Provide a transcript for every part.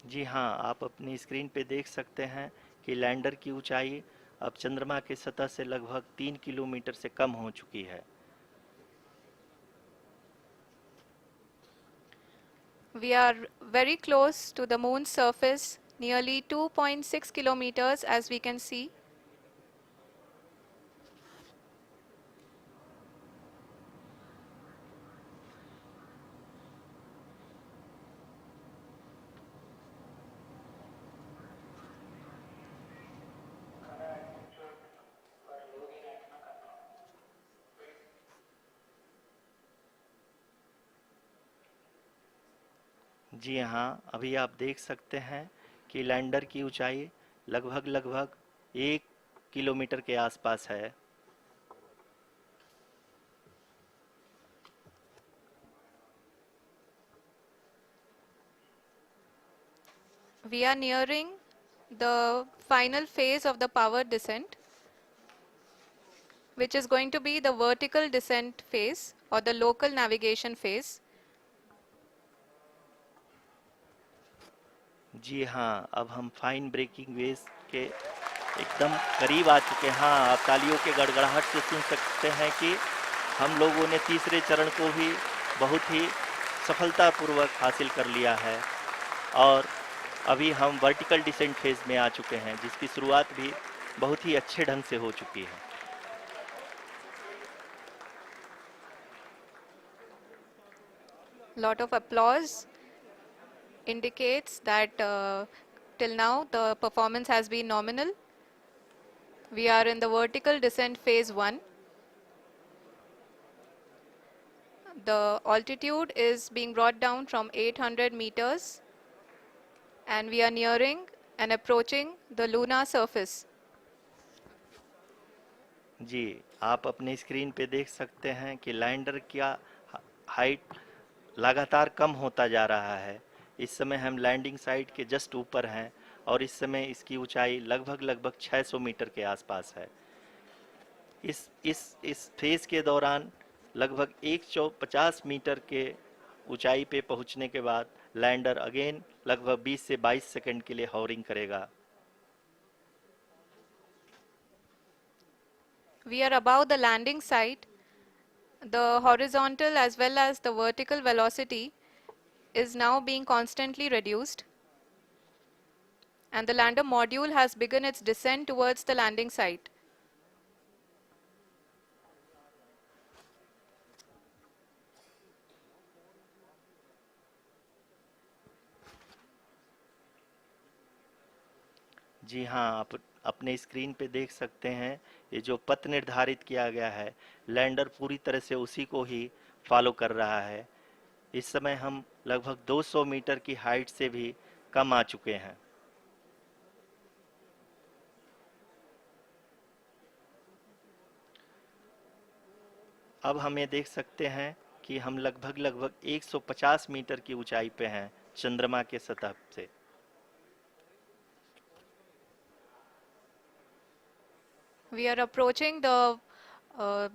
जी हाँ, आप अपनी स्क्रीन पे देख सकते हैं कि लैंडर की ऊंचाई अब चंद्रमा की सतह से लगभग 3 किलोमीटर से कम हो चुकी है। We are very close to the moon's surface, nearly 2.6 kilometers as we can see. जी हाँ, अभी आप देख सकते हैं कि लैंडर की ऊंचाई लगभग लगभग 1 किलोमीटर के आसपास है। We are nearing the final phase of the power descent, which is going to be the vertical descent phase or the local navigation phase. जी हाँ, अब हम फाइन ब्रेकिंग वेव्स के एकदम करीब आ चुके हैं। हाँ, आप तालियों के गड़गड़ाहट से सुन सकते हैं कि हम लोगों ने तीसरे चरण को भी बहुत ही सफलतापूर्वक हासिल कर लिया है और अभी हम वर्टिकल डिसेंट फेज में आ चुके हैं, जिसकी शुरुआत भी बहुत ही अच्छे ढंग से हो चुकी है। Lot of applause indicates that till now the performance has been nominal. We are in the vertical descent phase 1. The altitude is being brought down from 800 meters and we are nearing and approaching the lunar surface. जी, आप अपने screen पे देख सकते हैं कि lander का height लगातार कम होता जा रहा है। इस समय हम लैंडिंग साइट के जस्ट ऊपर हैं और इस समय इसकी ऊंचाई लगभग लगभग 600 मीटर के आसपास है। इस फेज के दौरान लगभग 150 मीटर के ऊंचाई पे पहुंचने के बाद लैंडर अगेन लगभग 20 से 22 सेकंड के लिए हॉवरिंग करेगा। We are above the landing site. The horizontal as well as the vertical velocity is now being constantly reduced, and the lander module has begun its descent towards the landing site. जी हाँ, आप अपने screen पे देख सकते हैं ये जो पथ निर्धारित किया गया है, लैंडर पूरी तरह से उसी को ही फॉलो कर रहा है। इस समय हम लगभग 200 मीटर की हाइट से भी कम आ चुके हैं। अब हम ये देख सकते हैं कि हम लगभग लगभग 150 मीटर की ऊंचाई पे हैं चंद्रमा के सतह से। We are approaching the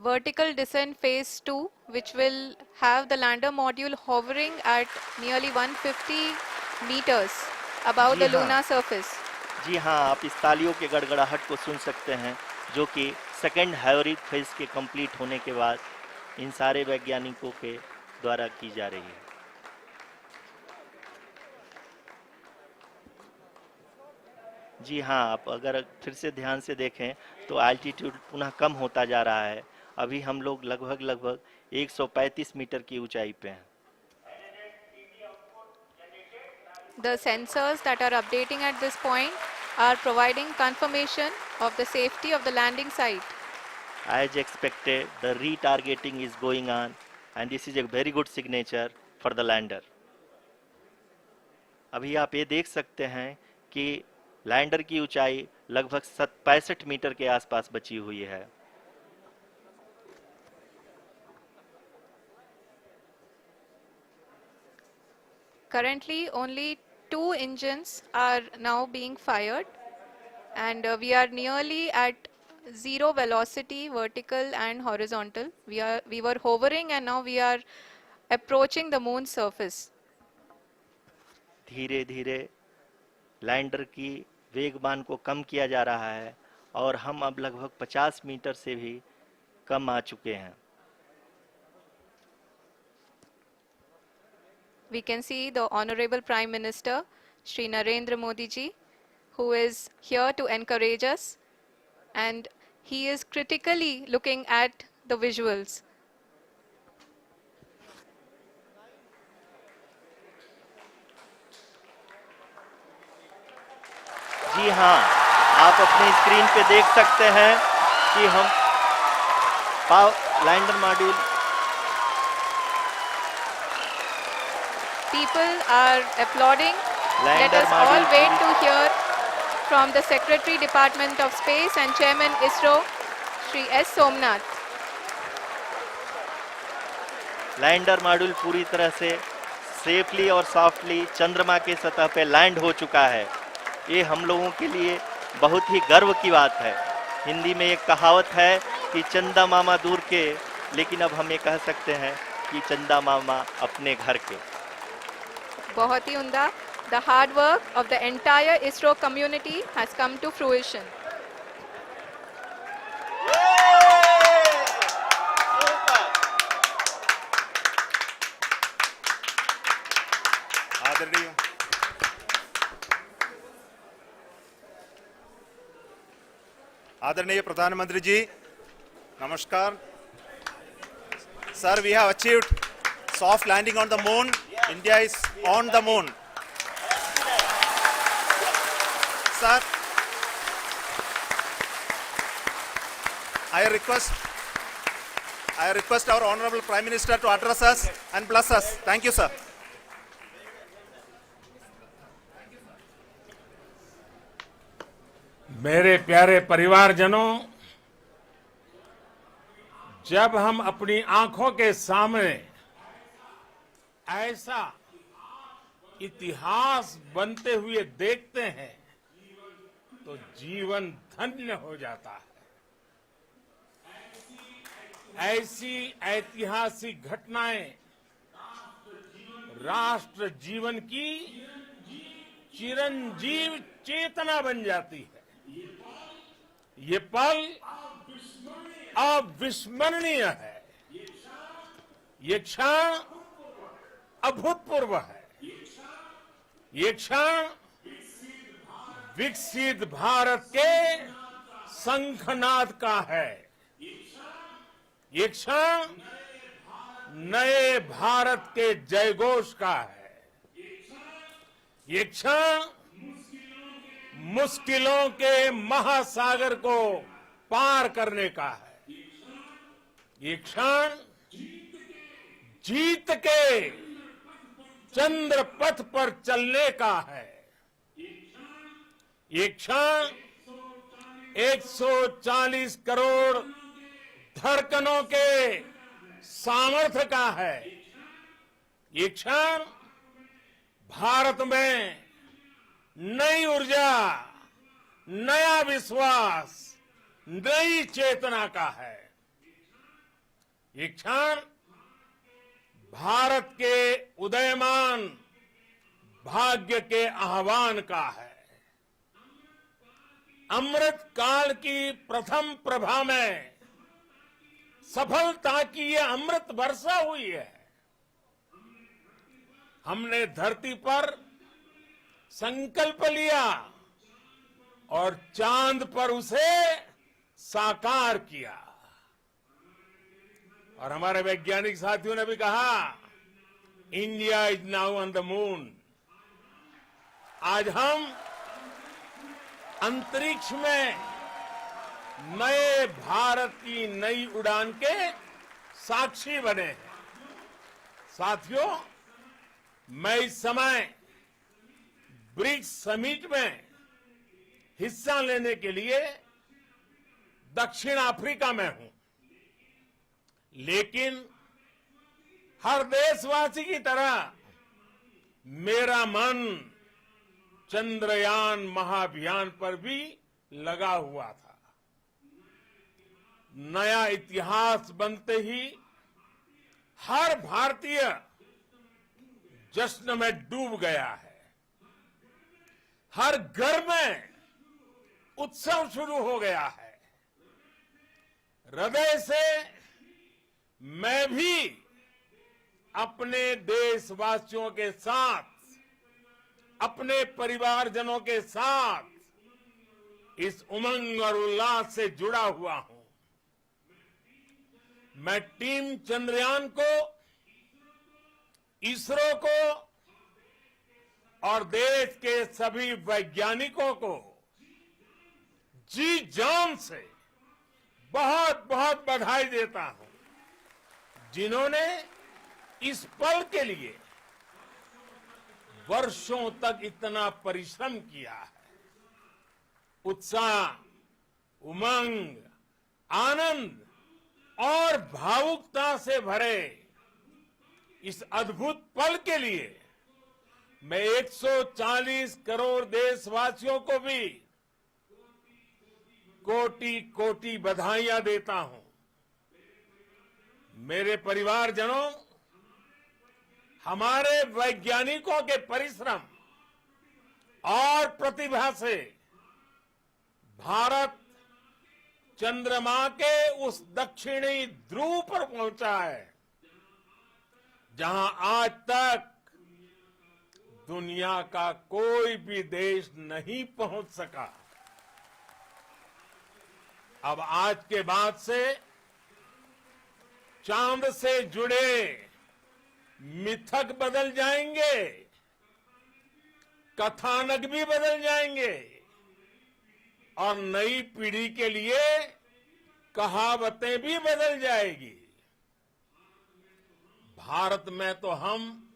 vertical descent phase 2, which will have the lander module hovering at nearly 150 meters above ji the हाँ, lunar surface. जी हाँ, आप इस तालियों के गड़गड़ाहट को सुन सकते हैं, जो कि सेकंड हाइब्रिड फेज के कंप्लीट होने के बाद इन सारे वैज्ञानिकों के द्वारा की जा रही है। जी हाँ, आप अगर फिर से ध्यान से देखें तो एल्टीट्यूड पुनः कम होता जा रहा है। अभी हम लोग लगभग लगभग 135 मीटर की ऊंचाई पे हैं। The sensors that are updating at this point are providing confirmation of the safety of the landing site. As expected, the retargeting is going on, and this is a very good signature for the lander. अभी आप ये देख सकते हैं कि lander की ऊंचाई लगभग 65 मीटर के आसपास बची हुई है। Currently, only 2 engines are now being fired, and we are nearly at zero velocity, vertical and horizontal. We were hovering, and now we are approaching the moon's surface. धीरे धीरे लैंडर की वेगमान को कम किया जा रहा है और हम अब लगभग 50 मीटर से भी कम आ चुके हैं। We can see the Honorable Prime Minister, Shri Narendra Modi ji, who is here to encourage us, and he is critically looking at the visuals. जी हाँ, आप अपने स्क्रीन पे देख सकते हैं कि हम lander module People are applauding. Let lander us all module wait to hear from the Secretary Department of Space and Chairman ISRO, Shri S. Somnath. Lander module पूरी तरह से सेफली और सॉफ्टली चंद्रमा के सतह पे लैंड हो चुका है। ये हम लोगों के लिए बहुत ही गर्व की बात है। हिंदी में एक कहावत है कि चंदा मामा दूर के, लेकिन अब हम ये कह सकते हैं कि चंदा मामा अपने घर के। बहुत ही उम्दा. The hard work of the entire ISRO community has come to fruition. आदरणीय आदरणीय प्रधानमंत्री जी, नमस्कार. Sir, we have achieved soft landing on the moon. India is on the moon. Sir, I request our Honorable Prime Minister to address us and bless us. Thank you, sir. मेरे प्यारे परिवारजनों, जब हम अपनी आंखों के सामने ऐसा इतिहास बनते हुए देखते हैं तो जीवन धन्य हो जाता है। ऐसी ऐतिहासिक घटनाएं राष्ट्र जीवन की चिरंजीव चेतना बन जाती है। ये पल अविस्मरणीय है। ये क्षण अभूतपूर्व है। ये क्षण विकसित भारत के शंखनाद का है। ये क्षण नए भारत के जयघोष का है। ये क्षण मुश्किलों के महासागर को पार करने का है। ये क्षण जीत के चंद्र पथ पर चलने का है। ये क्षण 140 करोड़ धड़कनों के सामर्थ्य का है। ये क्षण भारत में नई ऊर्जा, नया विश्वास, नई चेतना का है। ये क्षण भारत के उदयमान भाग्य के आह्वान का है। अमृत काल की प्रथम प्रभा में सफलता की ये अमृत वर्षा हुई है। हमने धरती पर संकल्प लिया और चांद पर उसे साकार किया। और हमारे वैज्ञानिक साथियों ने भी कहा, India is now on the moon. आज हम अंतरिक्ष में नए भारत की नई उड़ान के साक्षी बने हैं। साथियों, मैं इस समय ब्रिक्स समिट में हिस्सा लेने के लिए दक्षिण अफ्रीका में हूं, लेकिन हर देशवासी की तरह मेरा मन चंद्रयान महाअभियान पर भी लगा हुआ था। नया इतिहास बनते ही हर भारतीय जश्न में डूब गया है। हर घर में उत्सव शुरू हो गया है। हृदय से मैं भी अपने देशवासियों के साथ, अपने परिवारजनों के साथ इस उमंग और उल्लास से जुड़ा हुआ हूं। मैं टीम चंद्रयान को, इसरो को और देश के सभी वैज्ञानिकों को जी जान से बहुत बहुत बधाई देता हूं, जिन्होंने इस पल के लिए वर्षों तक इतना परिश्रम किया है। उत्साह, उमंग, आनंद और भावुकता से भरे इस अद्भुत पल के लिए मैं 140 करोड़ देशवासियों को भी कोटि कोटि बधाइयां देता हूं। मेरे परिवारजनों, हमारे वैज्ञानिकों के परिश्रम और प्रतिभा से भारत चंद्रमा के उस दक्षिणी ध्रुव पर पहुंचा है, जहां आज तक दुनिया का कोई भी देश नहीं पहुंच सका। अब आज के बाद से चांद से जुड़े मिथक बदल जाएंगे, कथानक भी बदल जाएंगे और नई पीढ़ी के लिए कहावतें भी बदल जाएगी। भारत में तो हम